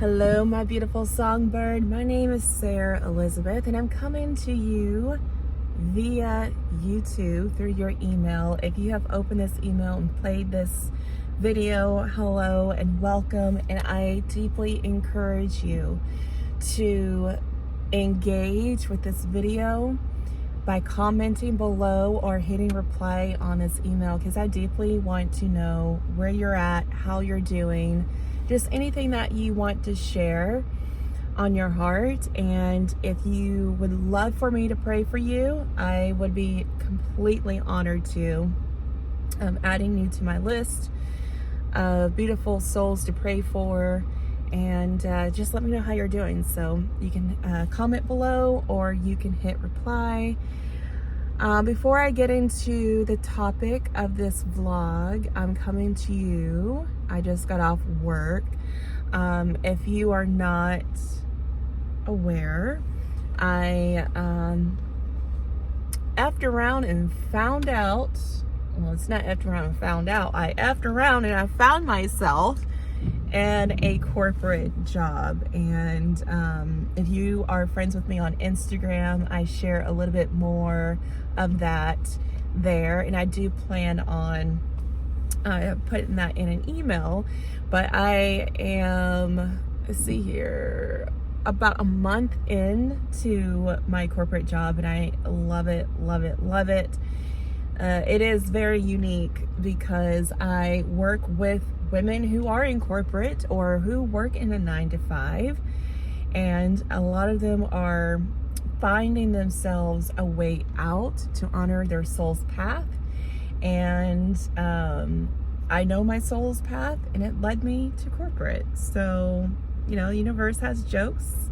Hello, my beautiful songbird. My name is Sarah Elizabeth, and I'm coming to you via YouTube through your email. If you have opened this email and played this video, hello and welcome. And I deeply encourage you to engage with this video by commenting below or hitting reply on this email, because I deeply want to know where you're at, how you're doing, just anything that you want to share on your heart. And if you would love for me to pray for you, I would be completely honored to adding you to my list of beautiful souls to pray for. And just let me know how you're doing. So you can comment below or you can hit reply. Before I get into the topic of this vlog, I'm coming to you. I just got off work. If you are not aware, I effed around and found out, well, it's not effed around and found out, I effed around and I found myself in a corporate job. And if you are friends with me on Instagram, I share a little bit more of that there, and I do plan on putting that in an email. But I am, let's see here, about a month into my corporate job, and I love it, love it, love it. It is very unique because I work with women who are in corporate or who work in a 9-to-5, and a lot of them are finding themselves a way out to honor their soul's path. And I know my soul's path, and it led me to corporate. So, you know, the universe has jokes,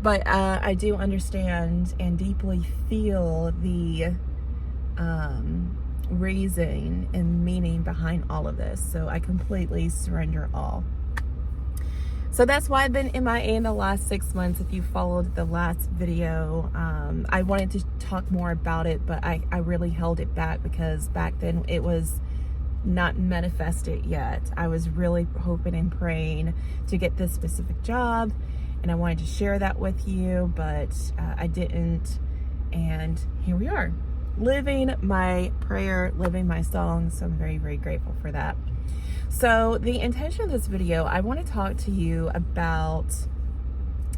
but I do understand and deeply feel the reason and meaning behind all of this. So I completely surrender all. So that's why I've been MIA in the last 6 months. If you followed the last video, I wanted to talk more about it, but I really held it back because back then it was not manifested yet. I was really hoping and praying to get this specific job, and I wanted to share that with you, but I didn't. And here we are, living my prayer, living my song. So I'm very, very grateful for that. So the intention of this video, I want to talk to you about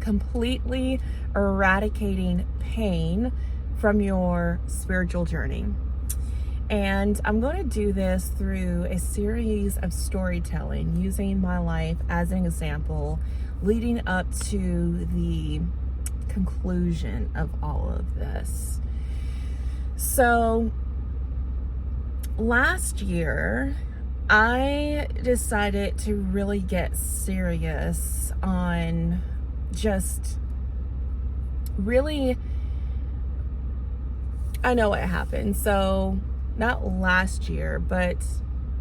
completely eradicating pain from your spiritual journey. And I'm going to do this through a series of storytelling, using my life as an example, leading up to the conclusion of all of this. So last year, I decided to really get serious on just really, I know what happened. So not last year, but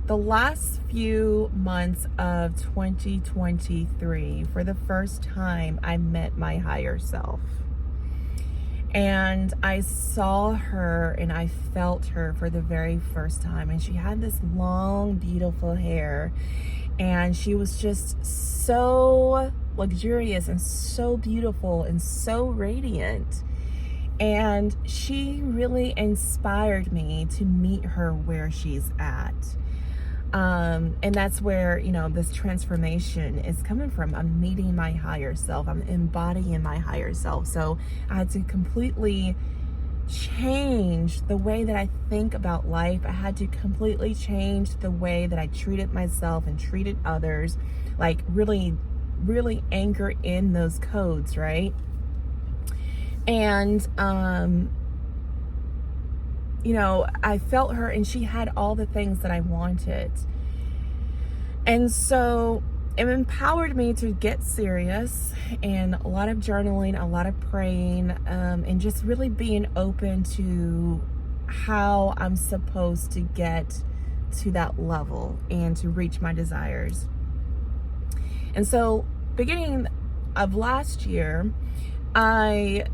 the last few months of 2023, for the first time, I met my higher self. And I saw her and I felt her for the very first time. And she had this long, beautiful hair. And she was just so luxurious and so beautiful and so radiant. And she really inspired me to meet her where she's at. And that's where, you know, this transformation is coming from. I'm meeting my higher self. I'm embodying my higher self. So I had to completely change the way that I think about life. I had to completely change the way that I treated myself and treated others. Like really, really anchor in those codes, right? And, you know, I felt her and she had all the things that I wanted. And so it empowered me to get serious, and a lot of journaling, a lot of praying, and just really being open to how I'm supposed to get to that level and to reach my desires. And so beginning of last year, I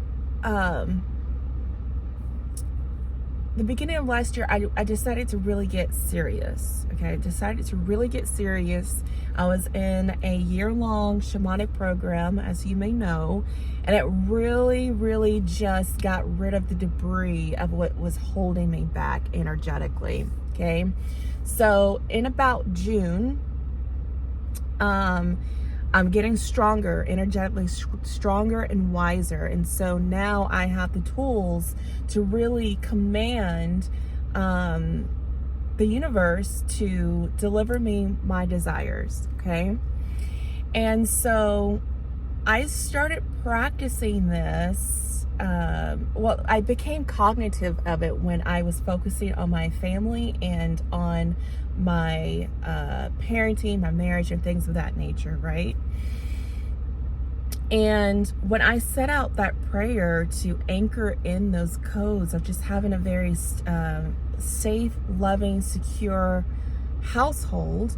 the beginning of last year, I decided to really get serious. Okay, I decided to really get serious. I was in a year-long shamanic program, as you may know, and it really just got rid of the debris of what was holding me back energetically. Okay, so in about June, I'm getting stronger, energetically stronger and wiser. And so now I have the tools to really command the universe to deliver me my desires, okay? And so I started practicing this. Well, I became cognitive of it when I was focusing on my family and on my parenting, my marriage, and things of that nature, right? And when I set out that prayer to anchor in those codes of just having a very safe, loving, secure household,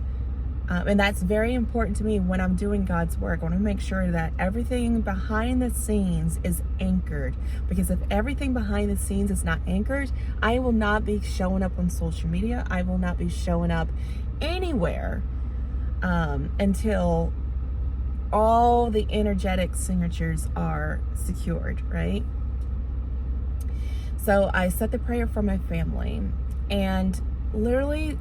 and that's very important to me when I'm doing God's work. I want to make sure that everything behind the scenes is anchored, because if everything behind the scenes is not anchored, I will not be showing up on social media. I will not be showing up anywhere until all the energetic signatures are secured, right? So I said the prayer for my family, and literally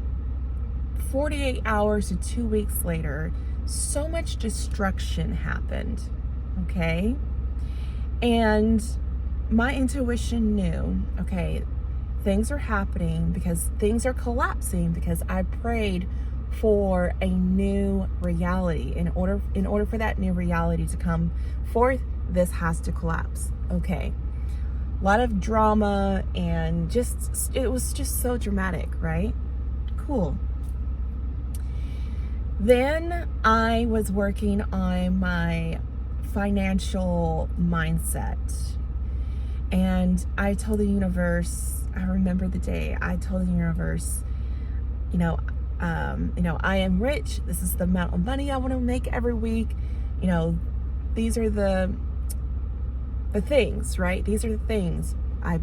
48 hours to 2 weeks later, so much destruction happened, okay? And my intuition knew, okay, things are happening because things are collapsing because I prayed for a new reality. In order for that new reality to come forth, this has to collapse, okay? A lot of drama, and it was just so dramatic, right? Cool. Then I was working on my financial mindset, and I told the universe, I remember the day I told the universe, I am rich. This is the amount of money I want to make every week. These are the things, right? These are the things. I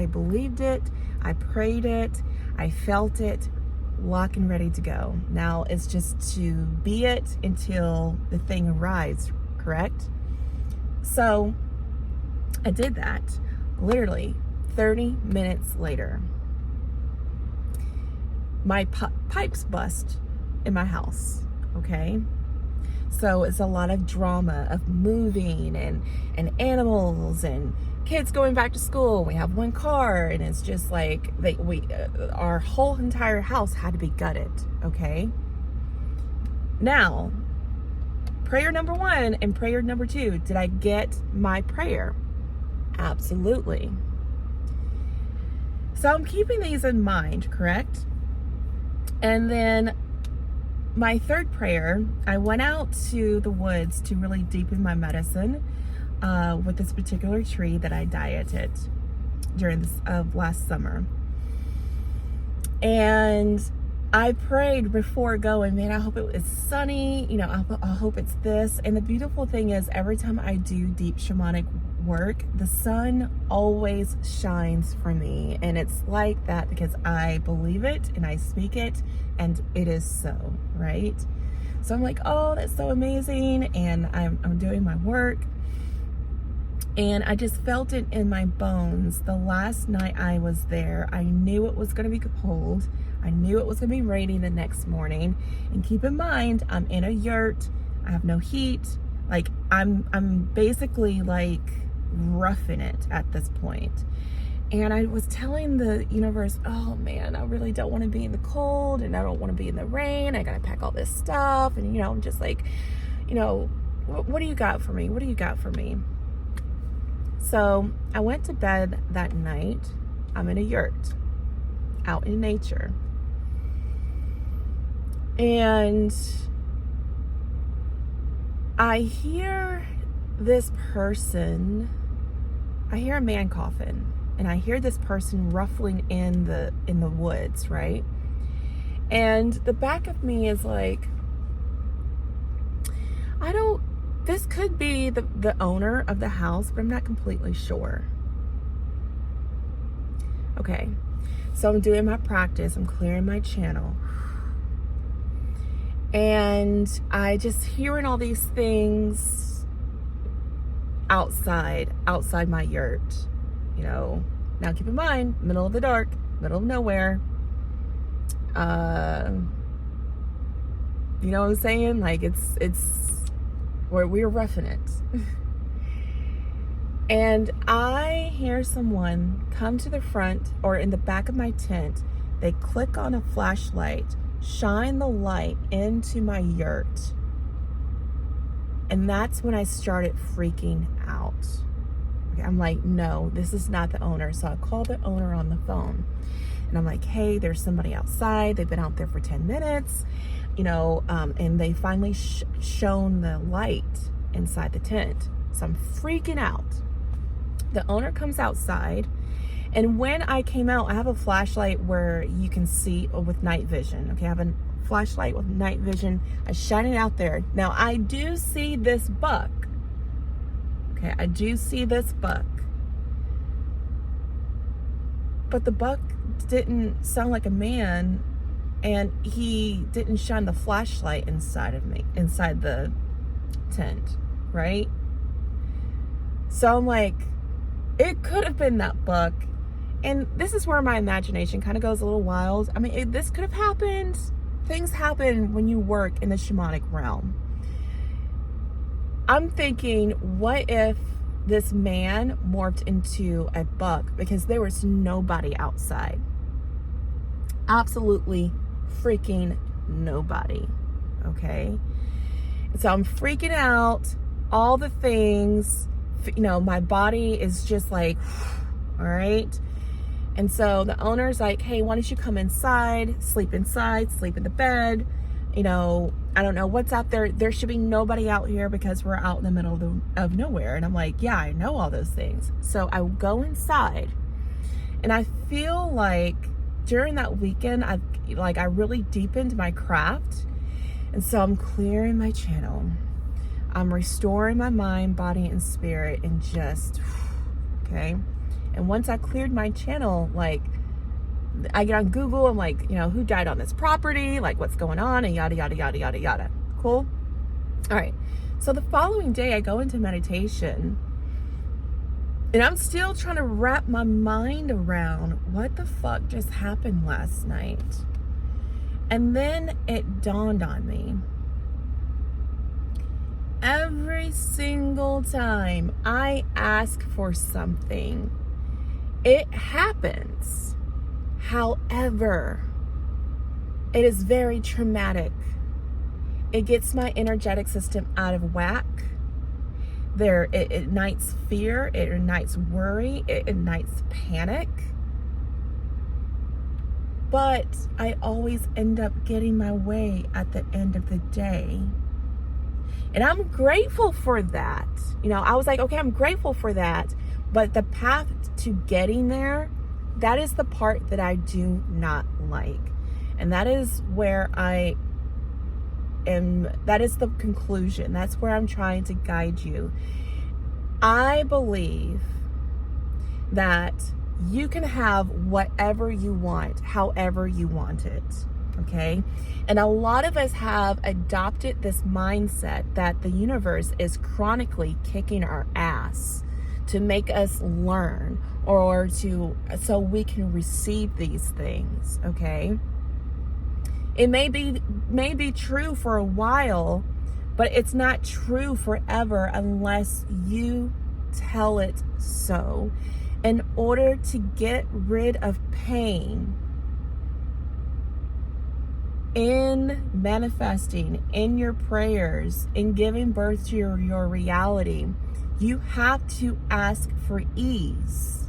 believed it. I prayed it. I felt it. Lock and ready to go. Now it's just to be it until the thing arrives, correct? So I did that. Literally 30 minutes later, my pipes bust in my house, okay? So it's a lot of drama of moving and animals and kids going back to school. We have one car, and it's just like our whole entire house had to be gutted, okay? Now, prayer number 1 and prayer number 2, did I get my prayer? Absolutely. So I'm keeping these in mind, correct? And then my third prayer, I went out to the woods to really deepen my medicine with this particular tree that I dieted during this last summer. And I prayed before going, man, I hope it was sunny, I hope it's this. And the beautiful thing is, every time I do deep shamanic work, the sun always shines for me. And it's like that because I believe it and I speak it, and it is so, right? So I'm like, oh, that's so amazing. And I'm doing my work. And I just felt it in my bones. The last night I was there, I knew it was going to be cold. I knew it was going to be raining the next morning. And keep in mind, I'm in a yurt. I have no heat. Like, I'm basically like roughing it at this point. And I was telling the universe, oh man, I really don't want to be in the cold, and I don't want to be in the rain. I got to pack all this stuff. And, I'm just like, what do you got for me? What do you got for me? So I went to bed that night. I'm in a yurt out in nature. And I hear this person, I hear a man coughing, and I hear this person ruffling in the woods, right? And the back of me is like, this could be the owner of the house, but I'm not completely sure. Okay, So I'm doing my practice, I'm clearing my channel. And I just hearing all these things outside my yurt, you know. Now keep in mind, middle of the dark, middle of nowhere. You know what I'm saying? Like it's where we're roughing it. And I hear someone come to the front or in the back of my tent. They click on a flashlight, shine the light into my yurt. And that's when I started freaking out. Okay, I'm like, no, this is not the owner. So I call the owner on the phone. And I'm like, hey, there's somebody outside. They've been out there for 10 minutes, you know, and they finally shone the light inside the tent. So I'm freaking out. The owner comes outside, and when I came out, I have a flashlight where you can see with night vision. Okay, I have a flashlight with night vision. I shine it out there. Now I do see this buck. Okay, I do see this buck. But the buck didn't sound like a man, and he didn't shine the flashlight inside the tent, right? So I'm like, it could have been that buck. And this is where my imagination kind of goes a little wild. I mean, this could have happened. Things happen when you work in the shamanic realm. I'm thinking, what if this man morphed into a buck because there was nobody outside? Absolutely freaking nobody. Okay? So I'm freaking out, all the things, you know, my body is just like, all right. And so the owner's like, hey, why don't you come inside, sleep in the bed. You know, I don't know what's out there. There should be nobody out here because we're out in the middle of nowhere. And I'm like, yeah, I know all those things. So I go inside, and I feel like during that weekend, I really deepened my craft. And so I'm clearing my channel. I'm restoring my mind, body, and spirit, and just, okay. And once I cleared my channel, like, I get on Google, I'm like, you know, who died on this property? Like, what's going on? And yada, yada, yada, yada, yada. Cool? All right. So the following day, I go into meditation, and I'm still trying to wrap my mind around what the fuck just happened last night. And then it dawned on me. Every single time I ask for something, it happens. However, it is very traumatic. It gets my energetic system out of whack. It ignites fear, it ignites worry, it ignites panic. But I always end up getting my way at the end of the day. And I'm grateful for that. You know, I was like, okay, I'm grateful for that. But the path to getting there, that is the part that I do not like. And that is where that is the conclusion. That's where I'm trying to guide you. I believe that you can have whatever you want, however you want it. Okay? And a lot of us have adopted this mindset that the universe is chronically kicking our ass to make us learn, or so we can receive these things. Okay? It may be true for a while, but it's not true forever unless you tell it so. In order to get rid of pain in manifesting, in your prayers, in giving birth to your reality, you have to ask for ease.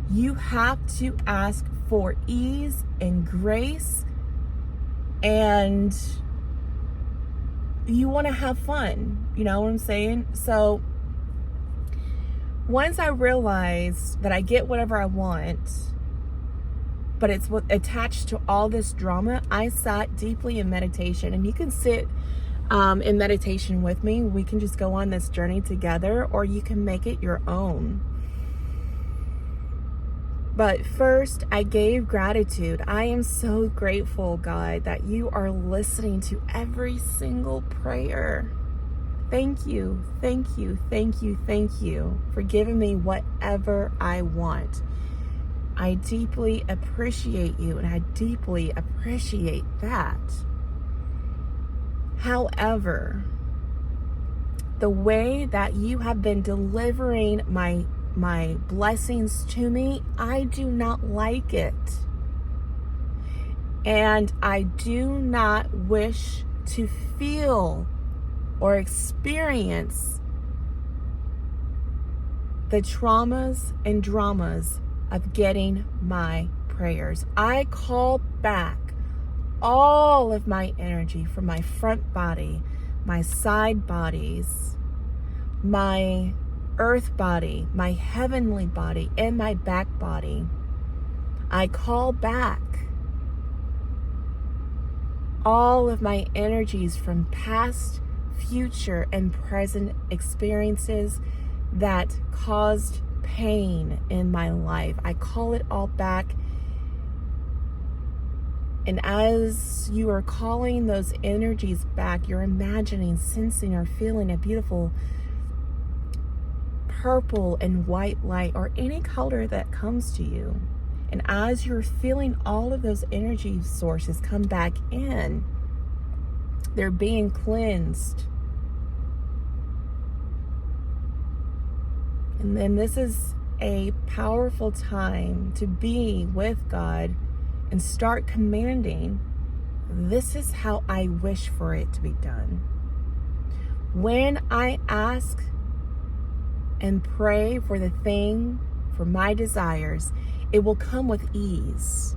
You have to ask for ease and grace, and you want to have fun. You know what I'm saying? So once I realized that I get whatever I want, but it's attached to all this drama, I sat deeply in meditation. And you can sit in meditation with me. We can just go on this journey together, or you can make it your own. But first, I gave gratitude. I am so grateful, God, that you are listening to every single prayer. Thank you, thank you, thank you, thank you for giving me whatever I want. I deeply appreciate you, and I deeply appreciate that. However, the way that you have been delivering my blessings to me, I do not like it. And I do not wish to feel or experience the traumas and dramas of getting my prayers. I call back all of my energy from my front body, my side bodies, my earth body, my heavenly body, and my back body. I call back all of my energies from past, future, and present experiences that caused pain in my life. I call it all back. And as you are calling those energies back, you're imagining, sensing, or feeling a beautiful purple and white light, or any color that comes to you. And as you're feeling all of those energy sources come back in, they're being cleansed. And then this is a powerful time to be with God and start commanding, this is how I wish for it to be done. When I ask and pray for the thing, for my desires, it will come with ease.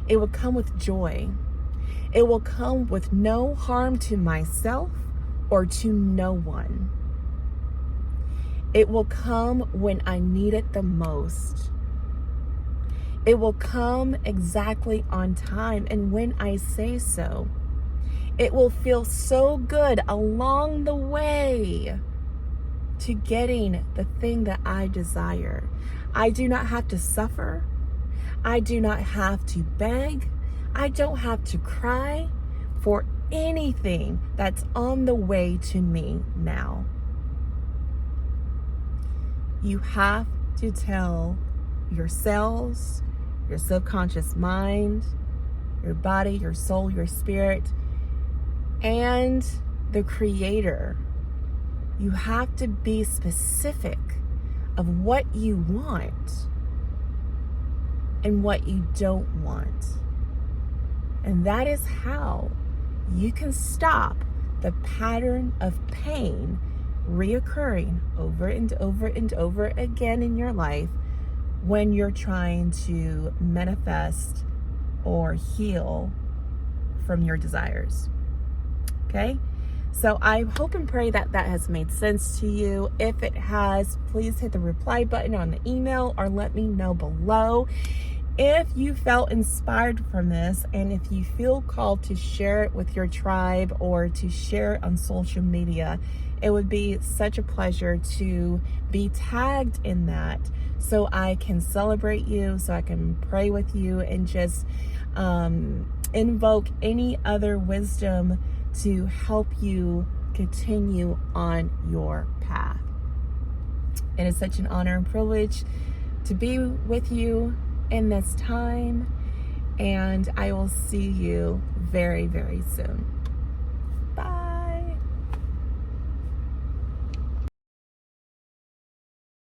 It will come with joy. It will come with no harm to myself or to no one. It will come when I need it the most. It will come exactly on time and when I say so. It will feel so good along the way to getting the thing that I desire. I do not have to suffer. I do not have to beg. I don't have to cry for anything that's on the way to me now. You have to tell your cells, your subconscious mind, your body, your soul, your spirit, and the Creator. You have to be specific of what you want and what you don't want. And that is how you can stop the pattern of pain reoccurring over and over and over again in your life when you're trying to manifest or heal from your desires. Okay? So I hope and pray that that has made sense to you. If it has, please hit the reply button on the email or let me know below. If you felt inspired from this, and if you feel called to share it with your tribe or to share it on social media, it would be such a pleasure to be tagged in that so I can celebrate you, so I can pray with you and just invoke any other wisdom to help you continue on your path. It is such an honor and privilege to be with you in this time, and I will see you very, very soon. Bye.